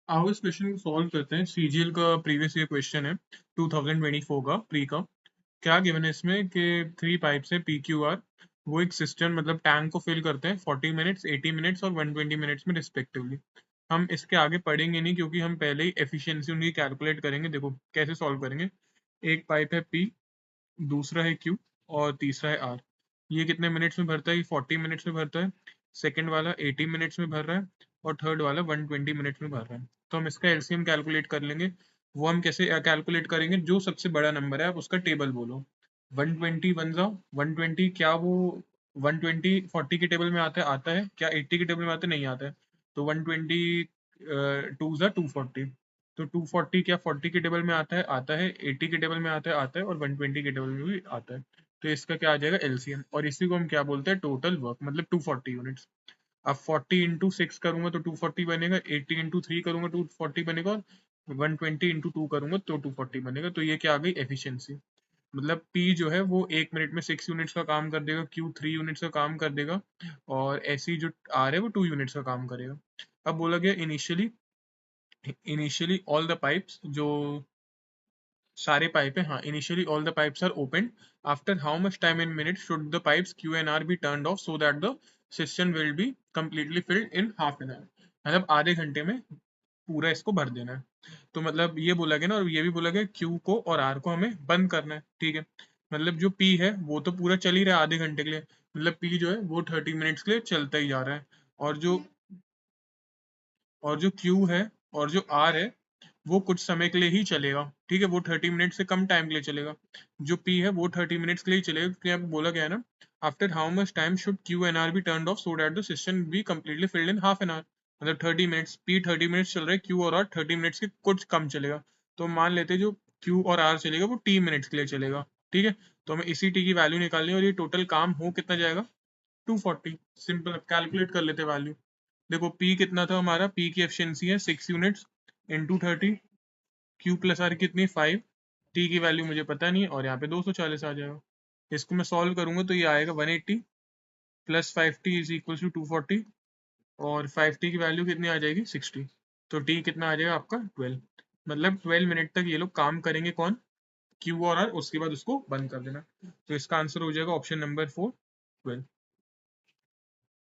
आओ इस क्वेश्चन को सॉल्व करते हैं। सीजीएल का प्रीवियस ईयर क्वेश्चन है 2024 का प्री का। क्या गिवन है इसमें कि 3 पाइप्स है पी क्यू आर, वो एक सिस्टम मतलब टैंक को फिल करते हैं 40 मिनट्स, 80 मिनट्स और 120 मिनट्स में रिस्पेक्टिवली। हम इसके आगे पढ़ेंगे नहीं क्योंकि हम पहले ही एफिशिएंसी उनकी कैलकुलेट करेंगे। देखो कैसे सॉल्व करेंगे। एक पाइप है पी, दूसरा है क्यू और तीसरा है आर। ये कितने मिनट्स में भरता है? ये 40 मिनट्स में भरता है। सेकंड वाला 80 मिनट्स में भर रहा है और थर्ड वाला 120 मिनट्स में भर रहा है। तो हम इसका एलसीएम कैलकुलेट कर लेंगे। वो हम कैसे कैलकुलेट करेंगे? जो सबसे बड़ा नंबर है आप उसका टेबल बोलो। 120 वन जा 120, क्या वो 120 40 के टेबल में आता है क्या? 80 के टेबल में आता है? नहीं आता है। तो 120 टू जा 240। तो 240 क्या 40 के टेबल में आता है 80 के टेबल में आता है और 120 के टेबल में भी आता है। तो इसका क्या आ जाएगा? एलसीएम। और इसी को हम क्या बोलते हैं? टोटल वर्क, मतलब 240 यूनिट्स। अब 40 इंटू 6 करूंगा तो 240 बनेगा, 80 इंटू 3 करूंगा 240 बनेगा, और 120 इंटू 2 करूंगा तो 240 बनेगा। तो ये क्या आ गई? एफिशिएंसी। मतलब पी जो है वो 1 मिनट में 6 यूनिट्स का काम कर देगा, क्यू 3 यूनिट्स का काम कर देगा, और ऐसी जो आर है वो 2 यूनिट्स का काम करेगा। अब बोला गया इनिशियली ऑल द पाइप्स, जो सारे पाइप है, हाँ, initially all the pipes are open. After how much time in minute should the pipes Q and R be turned off so that the system will be completely filled in half an hour. मतलब आधे घंटे में पूरा इसको भर देना है। तो मतलब ये बोला गया ना, और ये भी बोला गया क्यू को और आर को हमें बंद करना है, ठीक है। मतलब जो पी है वो तो पूरा चल ही रहा है आधे घंटे के लिए, मतलब पी जो है वो 30 मिनट्स के लिए चलता ही जा रहा है। और जो क्यू है और जो आर है वो कुछ समय के लिए ही चलेगा, ठीक है। वो 30 मिनट से कम टाइम के लिए चलेगा। जो पी है वो 30 मिनट्स के लिए ही चलेगा, क्योंकि यहाँ पे बोला गया है ना, after how much time should Q and R be turn off so that the system be completely filled in half an hour. मतलब 30 मिनट्स, पी 30 मिनट्स चल रहा है, क्यू और आर 30 मिनट्स के कुछ कम चलेगा। तो मान लेते हैं जो क्यू और आर चलेगा वो टी मिनट्स के लिए चलेगा, ठीक है। तो हमें इसी टी की वैल्यू निकालनी है, और ये टोटल काम हो कितना जाएगा? 240। सिंपल, कैलकुलेट कर लेते वैल्यू। देखो पी कितना था हमारा, पी की एफिशिएंसी है 6 units into 30, Q plus R कितनी 5, टी की वैल्यू मुझे पता नहीं, और यहाँ पे 240 आ जाएगा। इसको मैं सॉल्व करूंगा तो ये आएगा 180 plus 5t is equal to 240, और 5t की वैल्यू कितनी आ जाएगी? 60। तो टी कितना आ जाएगा आपका? 12। मतलब 12 मिनट तक ये लोग काम करेंगे, कौन? क्यू और आर। उसके बाद उसको बंद कर देना। तो इसका आंसर हो जाएगा ऑप्शन नंबर 4, 12।